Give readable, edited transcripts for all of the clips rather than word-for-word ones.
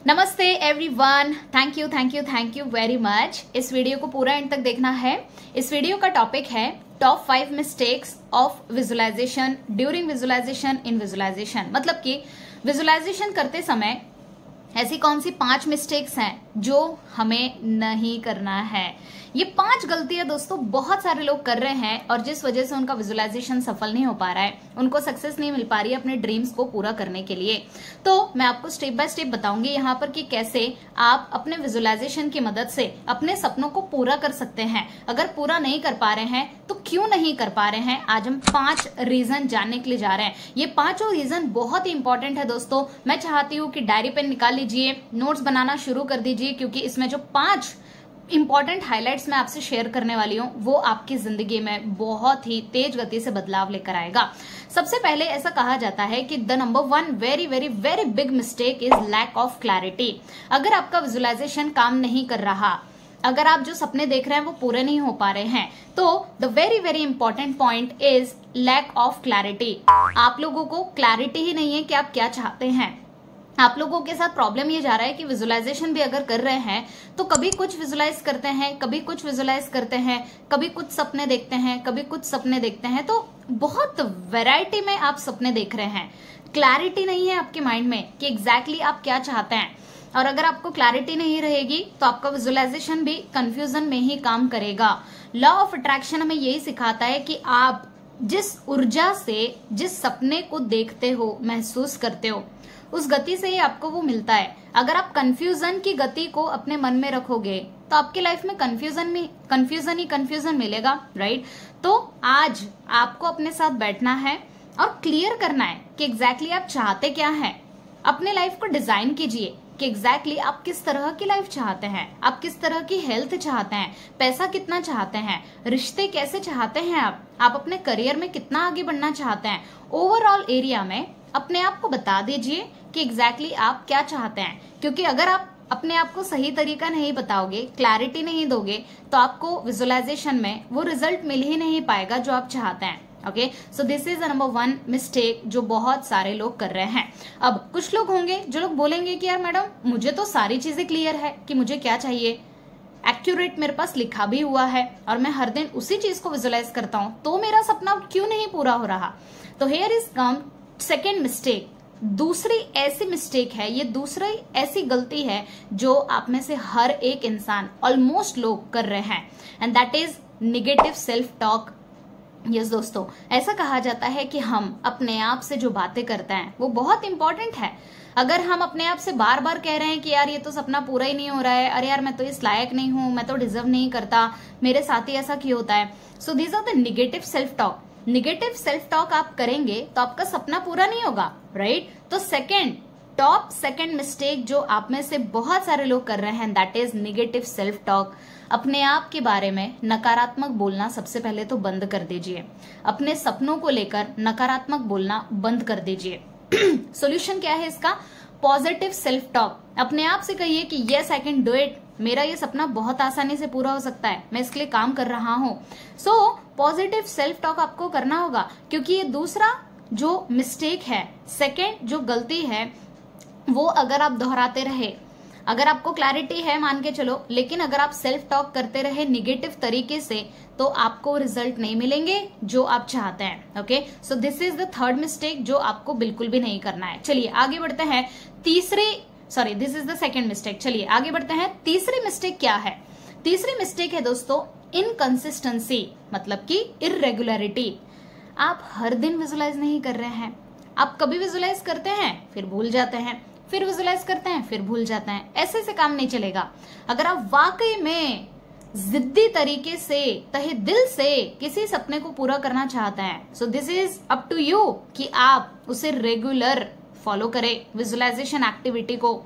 नमस्ते everyone, thank you very much. इस video को पूरा एंड तक देखना है। इस वीडियो का टॉपिक है top 5 mistakes of visualisation during visualisation in visualisation. मतलब कि विजुअलाइजेशन करते समय ऐसी कौन सी 5 मिस्टेक्स हैं जो हमें नहीं करना है। ये 5 गलतियां दोस्तों बहुत सारे लोग कर रहे हैं और जिस वजह से उनका विजुअलाइजेशन सफल नहीं हो पा रहा है, उनको सक्सेस नहीं मिल पा रही है अपने ड्रीम्स को पूरा करने के लिए। तो मैं आपको स्टेप बाय स्टेप बताऊंगी यहाँ पर कि कैसे आप अपने विजुअलाइजेशन की मदद से अपने सपनों को पूरा कर सकते हैं। अगर पूरा नहीं कर पा रहे हैं तो क्यों नहीं कर पा रहे हैं, आज हम 5 रीजन जानने के लिए जा रहे हैं। ये 5 रीजन बहुत ही इंपॉर्टेंट है दोस्तों। मैं चाहती हूँ कि डायरी पेन निकाल लीजिए, नोट्स बनाना शुरू कर दीजिए, क्योंकि इसमें जो 5 इंपॉर्टेंट हाइलाइट्स मैं आपसे शेयर करने वाली हूँ वो आपकी जिंदगी में बहुत ही तेज गति से बदलाव लेकर आएगा। सबसे पहले ऐसा कहा जाता है कि the number 1 very very very big mistake is lack of clarity. अगर आपका विजुअलाइजेशन काम नहीं कर रहा, अगर आप जो सपने देख रहे हैं वो पूरे नहीं हो पा रहे हैं, तो the very very important point is lack of clarity. आप लोगों को क्लैरिटी ही नहीं है कि आप क्या चाहते हैं। आप लोगों के साथ प्रॉब्लम ये जा रहा है कि विजुअलाइजेशन भी अगर कर रहे हैं तो कभी कुछ विजुअलाइज करते हैं, कभी कुछ विजुअलाइज करते हैं, कभी कुछ सपने देखते हैं, कभी कुछ सपने देखते हैं। तो बहुत वैरायटी में आप सपने देख रहे हैं। क्लैरिटी नहीं है आपके माइंड में कि एग्जैक्टली आप क्या चाहते हैं। और अगर आपको क्लैरिटी नहीं रहेगी तो आपका विजुअलाइजेशन भी कंफ्यूजन में ही काम करेगा। लॉ ऑफ अट्रैक्शन हमें यही सिखाता है कि आप जिस ऊर्जा से जिस सपने को देखते हो, महसूस करते हो, उस गति से ही आपको वो मिलता है। अगर आप कंफ्यूजन की गति को अपने मन में रखोगे तो आपकी लाइफ में कंफ्यूजन मिलेगा, राइट। तो आज आपको अपने साथ बैठना है और क्लियर करना है कि एग्जैक्टली आप चाहते क्या हैं। अपने लाइफ को डिजाइन कीजिए कि एग्जैक्टली आप किस तरह की लाइफ चाहते हैं, आप किस तरह की हेल्थ चाहते हैं, पैसा कितना चाहते हैं, रिश्ते कैसे चाहते हैं, आप अपने करियर में कितना आगे बढ़ना चाहते हैं। ओवरऑल एरिया में अपने आप को बता दीजिए कि एग्जैक्टली आप क्या चाहते हैं। क्योंकि अगर आप अपने आप को सही तरीका नहीं बताओगे, क्लैरिटी नहीं दोगे, तो आपको विजुअलाइजेशन में वो रिजल्ट मिल ही नहीं पाएगा जो आप चाहते हैं। Okay, so this is the number 1 mistake जो बहुत सारे लोग कर रहे हैं। अब कुछ लोग होंगे जो लोग बोलेंगे कि यार मैडम, मुझे तो सारी चीजें क्लियर है कि मुझे क्या चाहिए, एक्यूरेट मेरे पास लिखा भी हुआ है और मैं हर दिन उसी चीज को विजुअलाइज करता हूँ, तो मेरा सपना क्यों नहीं पूरा हो रहा। तो here is come second mistake. दूसरी ऐसी मिस्टेक है, ये दूसरी ऐसी गलती है जो आप में से हर एक इंसान, ऑलमोस्ट लोग कर रहे हैं, and that is negative self talk. Yes दोस्तों, ऐसा कहा जाता है कि हम अपने आप से जो बातें करते हैं वो बहुत इंपॉर्टेंट है। अगर हम अपने आप से बार बार कह रहे हैं कि यार ये तो सपना पूरा ही नहीं हो रहा है, अरे यार मैं तो इस लायक नहीं हूं, मैं तो डिजर्व नहीं करता, मेरे साथ ही ऐसा क्यों होता है। So these are the negative self talk. Negative self talk आप करेंगे तो आपका सपना पूरा नहीं होगा, राइट। तो टॉप सेकंड मिस्टेक जो आप में से बहुत सारे लोग कर रहे हैं, that is negative self talk. अपने आप के बारे में नकारात्मक बोलना सबसे पहले तो बंद कर दीजिए। अपने सपनों को लेकर नकारात्मक बोलना बंद कर दीजिए। सॉल्यूशन क्या है इसका? Positive self talk. अपने आप से कहिए कि yes I can do it, मेरा ये सपना बहुत आसानी से पूरा हो सकता है, मैं इसके लिए काम कर रहा हूँ। सो पॉजिटिव सेल्फ टॉक आपको करना होगा, क्योंकि ये दूसरा जो मिस्टेक है, सेकेंड जो गलती है, वो अगर आप दोहराते रहे, अगर आपको क्लैरिटी है मान के चलो, लेकिन अगर आप सेल्फ टॉक करते रहे निगेटिव तरीके से, तो आपको रिजल्ट नहीं मिलेंगे जो आप चाहते हैं। Okay, so this is the third mistake जो आपको बिल्कुल भी नहीं करना है। चलिए आगे बढ़ते हैं। This is the second mistake. चलिए आगे बढ़ते हैं। तीसरी मिस्टेक क्या है? तीसरी मिस्टेक है दोस्तों इनकंसिस्टेंसी, मतलब कि इर्रेगुलरिटी। आप हर दिन विजुअलाइज नहीं कर रहे हैं। आप कभी विजुअलाइज करते हैं फिर भूल जाते हैं, फिर विजुअलाइज करते हैं फिर भूल जाते हैं। ऐसे से काम नहीं चलेगा। अगर आप वाकई में जिद्दी तरीके से, तहे दिल से किसी सपने को पूरा करना चाहते हैं, so this is up to you कि आप उसे रेगुलर फॉलो करें, विजुअलाइजेशन एक्टिविटी को।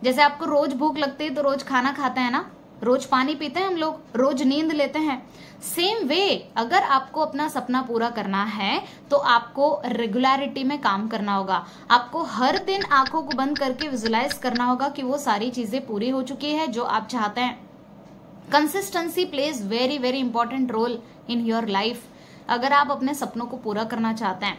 जैसे आपको रोज भूख लगती है तो रोज खाना खाते हैं ना, रोज पानी पीते हैं हम लोग, रोज नींद लेते हैं। सेम वे अगर आपको अपना सपना पूरा करना है तो आपको रेगुलरिटी में काम करना होगा। आपको हर दिन आंखों को बंद करके विजुअलाइज करना होगा कि वो सारी चीजें पूरी हो चुकी है जो आप चाहते हैं। Consistency plays very very important role in your life. अगर आप अपने सपनों को पूरा करना चाहते हैं,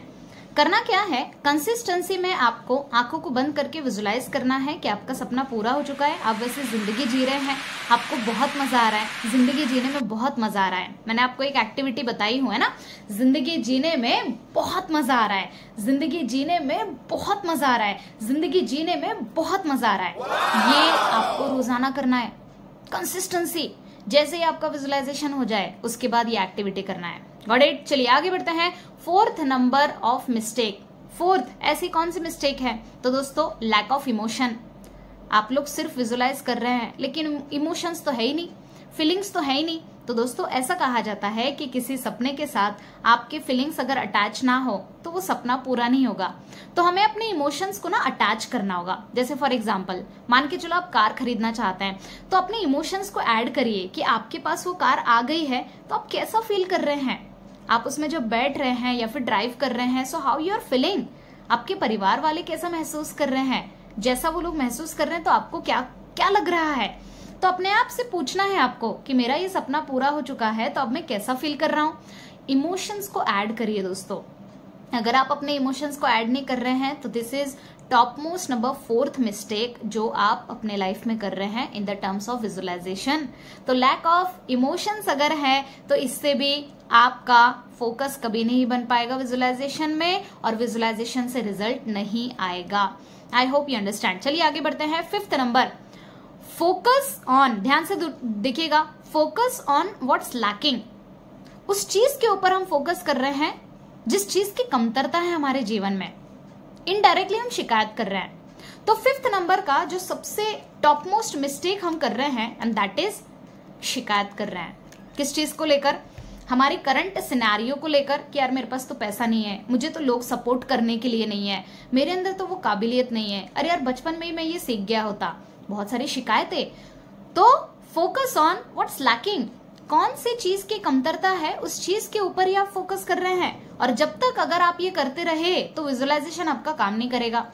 करना क्या है, कंसिस्टेंसी में आपको आंखों को बंद करके विजुलाइज करना है कि आपका सपना पूरा हो चुका है, आप वैसे जिंदगी जी रहे हैं, आपको बहुत मजा आ रहा है, जिंदगी जीने में बहुत मजा आ रहा है। मैंने आपको एक एक्टिविटी बताई हुई है ना, जिंदगी जीने में बहुत मजा आ रहा है, जिंदगी जीने में बहुत मजा आ रहा है, जिंदगी जीने में बहुत मजा आ रहा है। ये आपको रोजाना करना है, कंसिस्टेंसी। जैसे ही आपका विजुअलाइजेशन हो जाए उसके बाद ये एक्टिविटी करना है। Got it? चलिए आगे बढ़ते हैं। Fourth number of mistake. Fourth ऐसी कौन सी मिस्टेक है? तो दोस्तों, लैक ऑफ इमोशन। आप लोग सिर्फ विजुअलाइज कर रहे हैं लेकिन इमोशंस तो है ही नहीं, फीलिंग्स तो है ही नहीं। तो दोस्तों, ऐसा कहा जाता है कि किसी सपने के साथ आपके फीलिंग्स अगर अटैच ना हो तो वो सपना पूरा नहीं होगा। तो हमें अपने इमोशंस को ना अटैच करना होगा। जैसे फॉर एग्जांपल, मान के चलो आप कार खरीदना चाहते हैं, तो अपने इमोशंस को ऐड करिए कि आपके पास वो कार आ गई है तो आप कैसा फील कर रहे हैं, आप उसमें जब बैठ रहे हैं या फिर ड्राइव कर रहे हैं, so how you are feeling. आपके परिवार वाले कैसा महसूस कर रहे हैं, जैसा वो लोग महसूस कर रहे हैं तो आपको क्या क्या लग रहा है। तो अपने आप से पूछना है आपको कि मेरा ये सपना पूरा हो चुका है तो अब मैं कैसा फील कर रहा हूँ। इमोशंस को ऐड करिए दोस्तों। अगर आप अपने इमोशंस को ऐड नहीं कर रहे हैं तो this is top most number fourth mistake जो आप अपने लाइफ में कर रहे हैं in the terms of visualisation. तो लैक ऑफ इमोशंस अगर है तो इससे भी आपका फोकस कभी नहीं बन पाएगा विजुअलाइजेशन में, और विजुअलाइजेशन से रिजल्ट नहीं आएगा। I hope you understand. चलिए आगे बढ़ते हैं। Fifth number, focus on. ध्यान से देखिएगा, फोकस ऑन व्हाट्स लैकिंग। उस चीज के ऊपर हम फोकस कर रहे हैं जिस चीज की कमतरता है हमारे जीवन में। इनडायरेक्टली हम शिकायत कर रहे हैं। तो फिफ्थ नंबर का जो सबसे टॉप मोस्ट मिस्टेक हम कर रहे हैं एंड दैट इज शिकायत कर रहे हैं। किस चीज को लेकर? हमारी करंट सिनेरियो को लेकर कि यार मेरे पास तो पैसा नहीं है, मुझे तो लोग सपोर्ट करने के लिए नहीं है, मेरे अंदर तो वो काबिलियत नहीं है, अरे यार बचपन में ही मैं ये सीख गया होता। बहुत सारी शिकायतें। तो फोकस ऑन व्हाट्स लैकिंग। कौन सी चीज की कमतरता है उस चीज के ऊपर ही आप फोकस कर रहे हैं, और जब तक अगर आप ये करते रहे तो विजुअलाइजेशन आपका काम नहीं करेगा।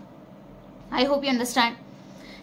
I hope you understand.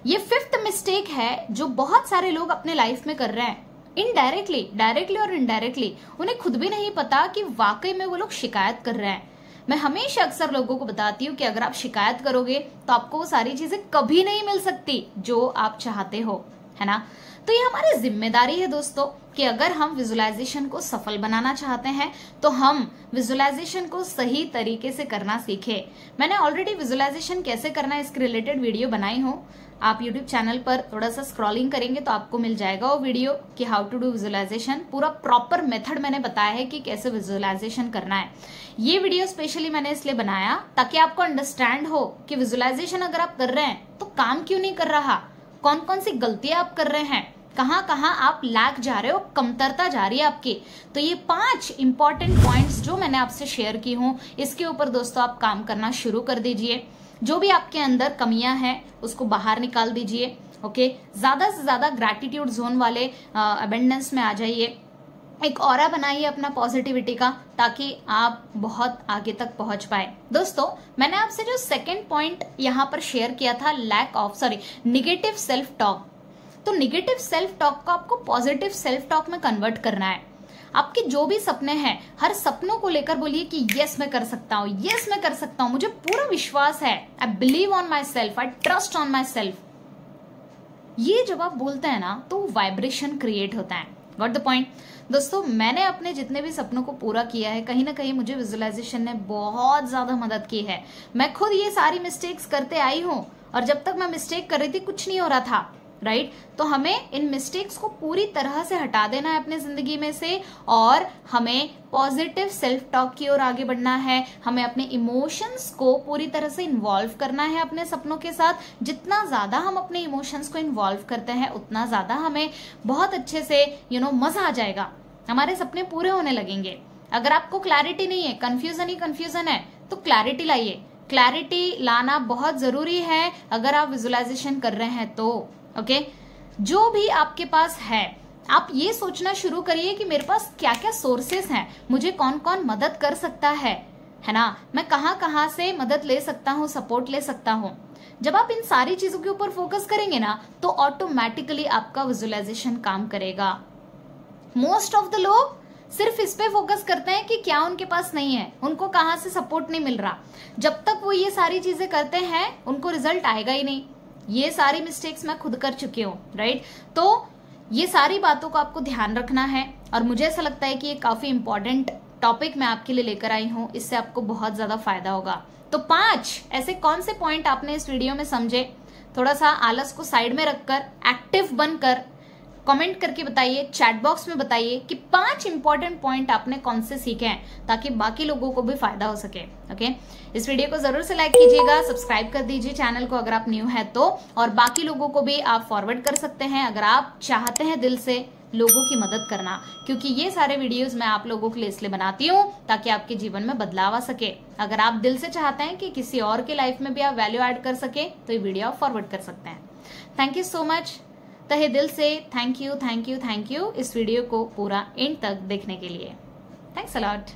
ये फिफ्थ मिस्टेक है जो बहुत सारे लोग अपने लाइफ में कर रहे हैं, इनडायरेक्टली, डायरेक्टली और इनडायरेक्टली। उन्हें खुद भी नहीं पता कि वाकई में वो लोग शिकायत कर रहे हैं। मैं हमेशा अक्सर लोगों को बताती हूँ कि अगर आप शिकायत करोगे तो आपको वो सारी चीजें कभी नहीं मिल सकती जो आप चाहते हो, है ना। तो ये हमारी जिम्मेदारी है दोस्तों कि अगर हम विजुअलाइजेशन को सफल बनाना चाहते हैं तो हम विजुअलाइजेशन को सही तरीके से करना सीखें। मैंने ऑलरेडी विजुअलाइजेशन कैसे करना है इसके रिलेटेड वीडियो बनाई हूँ। आप यूट्यूब चैनल पर थोड़ा सा स्क्रॉलिंग करेंगे तो आपको मिल जाएगा वो वीडियो कि हाउ टू डू विजुअलाइजेशन। पूरा प्रॉपर मेथड मैंने बताया है कि कैसे विजुअलाइजेशन करना है। ये वीडियो स्पेशली मैंने इसलिए बनाया ताकि आपको अंडरस्टैंड हो कि विजुअलाइजेशन अगर आप कर रहे हैं तो काम क्यों नहीं कर रहा, कौन कौन सी गलतियां आप कर रहे हैं, कहां कहां आप लैग जा रहे हो, कमतरता जा रही है आपकी। तो ये 5 इंपॉर्टेंट पॉइंट्स जो मैंने आपसे शेयर की हूं, इसके ऊपर दोस्तों आप काम करना शुरू कर दीजिए। जो भी आपके अंदर कमियां हैं उसको बाहर निकाल दीजिए। ओके, ज्यादा से ज्यादा ग्रैटिट्यूड जोन वाले अबेंडेंस में आ जाइए। एक ऑरा बनाइए अपना पॉजिटिविटी का, ताकि आप बहुत आगे तक पहुंच पाए। दोस्तों, मैंने आपसे जो सेकंड पॉइंट यहाँ पर शेयर किया था, निगेटिव सेल्फ टॉक। तो निगेटिव सेल्फ टॉक को आपको पॉजिटिव सेल्फ टॉक में कन्वर्ट करना है। आपके जो भी सपने हैं, हर सपनों को लेकर बोलिए कि यस मैं कर सकता हूँ, यस मैं कर सकता हूँ, मुझे पूरा विश्वास है, I believe on my self, I trust on my self. ये जब आप बोलते हैं ना तो वाइब्रेशन क्रिएट होता है। Got the point? दोस्तों, मैंने अपने जितने भी सपनों को पूरा किया है, कहीं ना कहीं मुझे विजुअलाइजेशन ने बहुत ज्यादा मदद की है। मैं खुद ये सारी मिस्टेक्स करते आई हूँ, और जब तक मैं मिस्टेक कर रही थी कुछ नहीं हो रहा था, राइट। तो हमें इन मिस्टेक्स को पूरी तरह से हटा देना है अपने जिंदगी में से, और हमें पॉजिटिव सेल्फ टॉक की ओर आगे बढ़ना है। हमें अपने इमोशंस को पूरी तरह से इन्वॉल्व करना है अपने सपनों के साथ। जितना ज्यादा हम अपने इमोशंस को इन्वॉल्व करते हैं उतना ज्यादा हमें बहुत अच्छे से मजा आ जाएगा, हमारे सपने पूरे होने लगेंगे। अगर आपको क्लैरिटी नहीं है, कंफ्यूजन ही कंफ्यूजन है, तो क्लैरिटी लाइए। क्लैरिटी लाना बहुत जरूरी है अगर आप विजुअलाइजेशन कर रहे हैं तो। ओके, जो भी आपके पास है आप ये सोचना शुरू करिए कि मेरे पास क्या क्या सोर्सेस हैं, मुझे कौन कौन मदद कर सकता है ना, मैं कहाँ कहाँ से मदद ले सकता हूँ, सपोर्ट ले सकता हूँ। जब आप इन सारी चीजों के ऊपर फोकस करेंगे ना तो ऑटोमेटिकली आपका विजुअलाइजेशन काम करेगा। मोस्ट ऑफ द लोग सिर्फ इस पे फोकस करते हैं कि क्या उनके पास नहीं है, उनको कहाँ से सपोर्ट नहीं मिल रहा। जब तक वो ये सारी चीजें करते हैं उनको रिजल्ट आएगा ही नहीं। ये सारी मिस्टेक्स मैं खुद कर चुकी हूँ, राइट। तो ये सारी बातों को आपको ध्यान रखना है और मुझे ऐसा लगता है कि ये काफी इंपॉर्टेंट टॉपिक मैं आपके लिए लेकर आई हूँ, इससे आपको बहुत ज्यादा फायदा होगा। तो 5 ऐसे कौन से पॉइंट आपने इस वीडियो में समझे, थोड़ा सा आलस को साइड में रखकर एक्टिव बनकर कमेंट करके बताइए, चैट बॉक्स में बताइए कि 5 इंपॉर्टेंट पॉइंट आपने कौन से सीखे हैं, ताकि बाकी लोगों को भी फायदा हो सके। ओके, इस वीडियो को जरूर से लाइक कीजिएगा, सब्सक्राइब कर दीजिए चैनल को अगर आप न्यू है तो, और बाकी लोगों को भी आप फॉरवर्ड कर सकते हैं अगर आप चाहते हैं दिल से लोगों की मदद करना, क्योंकि ये सारे वीडियोस मैं आप लोगों के लिए इसलिए बनाती हूँ ताकि आपके जीवन में बदलाव आ सके। अगर आप दिल से चाहते हैं कि किसी और के लाइफ में भी आप वैल्यू ऐड कर सके तो ये वीडियो आप फॉरवर्ड कर सकते हैं। थैंक यू सो मच, तहे दिल से थैंक यू इस वीडियो को पूरा एंड तक देखने के लिए। Thanks a lot.